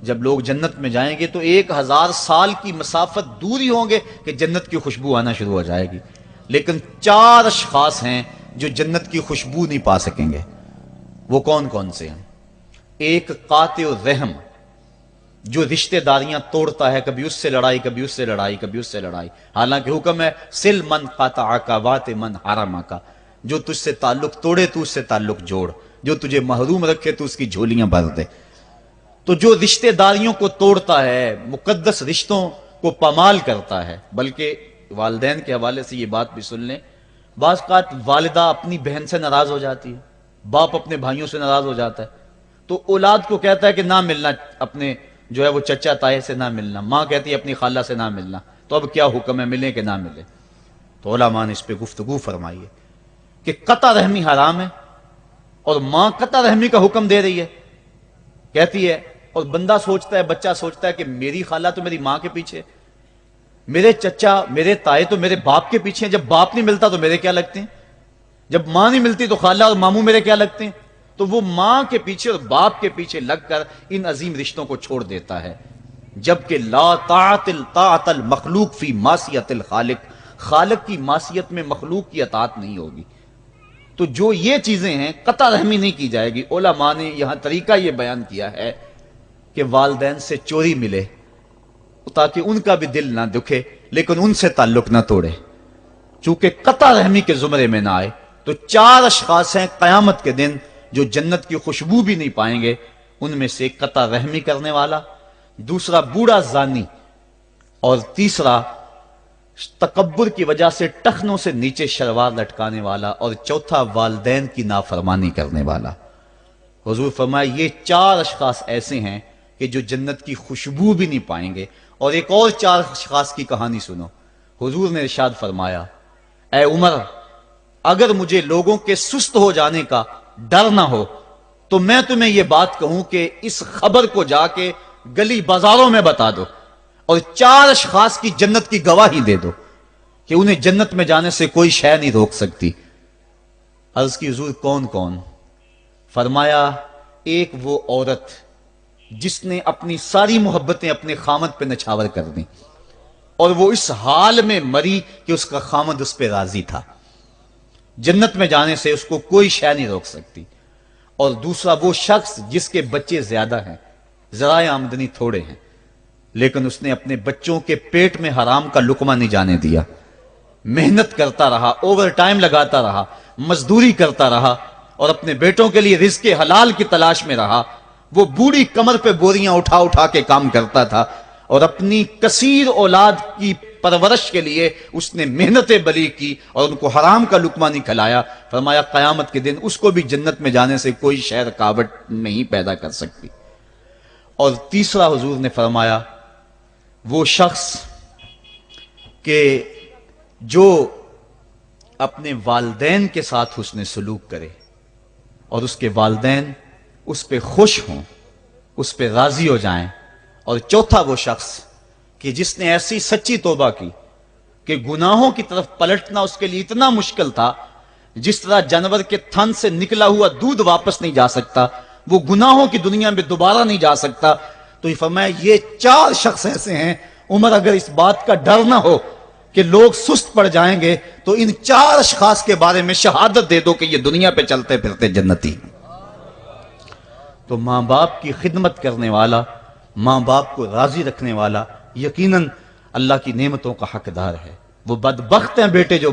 جب لوگ جنت میں جائیں گے تو 1000 سال کی مسافت دور ہی ہوں گے کہ جنت کی خوشبو آنا شروع ہو جائے گی، لیکن 4 اشخاص ہیں جو جنت کی خوشبو نہیں پا سکیں گے۔ وہ کون کون سے ہیں؟ ایک قاطع الرحم، جو رشتہ داریاں توڑتا ہے، کبھی اس سے لڑائی، کبھی اس سے لڑائی، کبھی اس سے لڑائی، حالانکہ حکم ہے سل من قطعک وات من حرمک، جو تجھ سے تعلق توڑے تو اس سے تعلق جوڑ، جو تجھے محروم رکھے تو اس کی جھولیاں بھر دے۔ تو جو رشتہ داریوں کو توڑتا ہے، مقدس رشتوں کو پامال کرتا ہے، بلکہ والدین کے حوالے سے یہ بات بھی سن لیں، بعض اوقات والدہ اپنی بہن سے ناراض ہو جاتی ہے، باپ اپنے بھائیوں سے ناراض ہو جاتا ہے، تو اولاد کو کہتا ہے کہ نہ ملنا، اپنے جو ہے وہ چچا تائے سے نہ ملنا، ماں کہتی ہے اپنی خالہ سے نہ ملنا، تو اب کیا حکم ہے، ملے کہ نہ ملے؟ تو علماء نے اس پہ گفتگو فرمائی ہے کہ قطع رحمی حرام ہے، اور ماں قطع رحمی کا حکم دے رہی ہے، کہتی ہے، اور بندہ سوچتا ہے، بچہ سوچتا ہے کہ میری خالہ تو میری ماں کے پیچھے، میرے چچا میرے تائے تو میرے باپ کے پیچھے ہیں، جب باپ نہیں ملتا تو میرے کیا لگتے ہیں، جب ماں نہیں ملتی تو خالہ اور ماموں میرے کیا لگتے ہیں؟ تو وہ ماں کے پیچھے اور باپ کے پیچھے لگ کر ان عظیم رشتوں کو چھوڑ دیتا ہے، جبکہ لا طاعت المخلوق فی معصیت الخالق، خالق کی معصیت میں مخلوق کی اطاعت نہیں ہوگی۔ تو جو یہ چیزیں ہیں قطع رحمی نہیں کی جائے گی۔ علماء نے یہاں طریقہ یہ بیان کیا ہے کہ والدین سے چوری ملے تاکہ ان کا بھی دل نہ دکھے لیکن ان سے تعلق نہ توڑے، چونکہ قطع رحمی کے زمرے میں نہ آئے۔ تو 4 اشخاص ہیں قیامت کے دن جو جنت کی خوشبو بھی نہیں پائیں گے، ان میں سے قطع رحمی کرنے والا، دوسرا بوڑھا زانی، اور تیسرا تکبر کی وجہ سے ٹخنوں سے نیچے شلوار لٹکانے والا، اور چوتھا والدین کی نافرمانی کرنے والا۔ حضور فرمایا یہ 4 اشخاص ایسے ہیں کہ جو جنت کی خوشبو بھی نہیں پائیں گے۔ اور ایک اور 4 اشخاص کی کہانی سنو۔ حضور نے ارشاد فرمایا، اے عمر، اگر مجھے لوگوں کے سست ہو جانے کا ڈر نہ ہو تو میں تمہیں یہ بات کہوں کہ اس خبر کو جا کے گلی بازاروں میں بتا دو اور 4 اشخاص کی جنت کی گواہی دے دو کہ انہیں جنت میں جانے سے کوئی شے نہیں روک سکتی۔ عرض کی حضور کون کون؟ فرمایا ایک وہ عورت جس نے اپنی ساری محبتیں اپنے خامد پہ نچھاور کر دیں اور وہ اس حال میں مری کہ اس کا خامد اس پہ راضی تھا، جنت میں جانے سے اس کو کوئی شے نہیں روک سکتی۔ اور دوسرا وہ شخص جس کے بچے زیادہ ہیں، ذرائع آمدنی تھوڑے ہیں، لیکن اس نے اپنے بچوں کے پیٹ میں حرام کا لقمہ نہیں جانے دیا، محنت کرتا رہا، اوور ٹائم لگاتا رہا، مزدوری کرتا رہا اور اپنے بیٹوں کے لیے رزق حلال کی تلاش میں رہا۔ وہ بوڑھی کمر پہ بوریاں اٹھا اٹھا کے کام کرتا تھا اور اپنی کثیر اولاد کی پرورش کے لیے اس نے محنتیں بلی کی اور ان کو حرام کا لقمہ نہیں کھلایا۔ فرمایا قیامت کے دن اس کو بھی جنت میں جانے سے کوئی شے رکاوٹ نہیں پیدا کر سکتی۔ اور تیسرا حضور نے فرمایا وہ شخص کہ جو اپنے والدین کے ساتھ حسن سلوک کرے اور اس کے والدین اس پہ خوش ہوں، اس پہ راضی ہو جائیں۔ اور چوتھا وہ شخص کہ جس نے ایسی سچی توبہ کی کہ گناہوں کی طرف پلٹنا اس کے لیے اتنا مشکل تھا، جس طرح جانور کے تھن سے نکلا ہوا دودھ واپس نہیں جا سکتا، وہ گناہوں کی دنیا میں دوبارہ نہیں جا سکتا۔ تو یہ فرمایا یہ 4 شخص ایسے ہیں، عمر اگر اس بات کا ڈر نہ ہو کہ لوگ سست پڑ جائیں گے تو ان 4 اشخاص کے بارے میں شہادت دے دو کہ یہ دنیا پہ چلتے پھرتے جنتی۔ تو ماں باپ کی خدمت کرنے والا، ماں باپ کو راضی رکھنے والا یقیناً اللہ کی نعمتوں کا حقدار ہے۔ وہ بدبخت ہیں بیٹے جو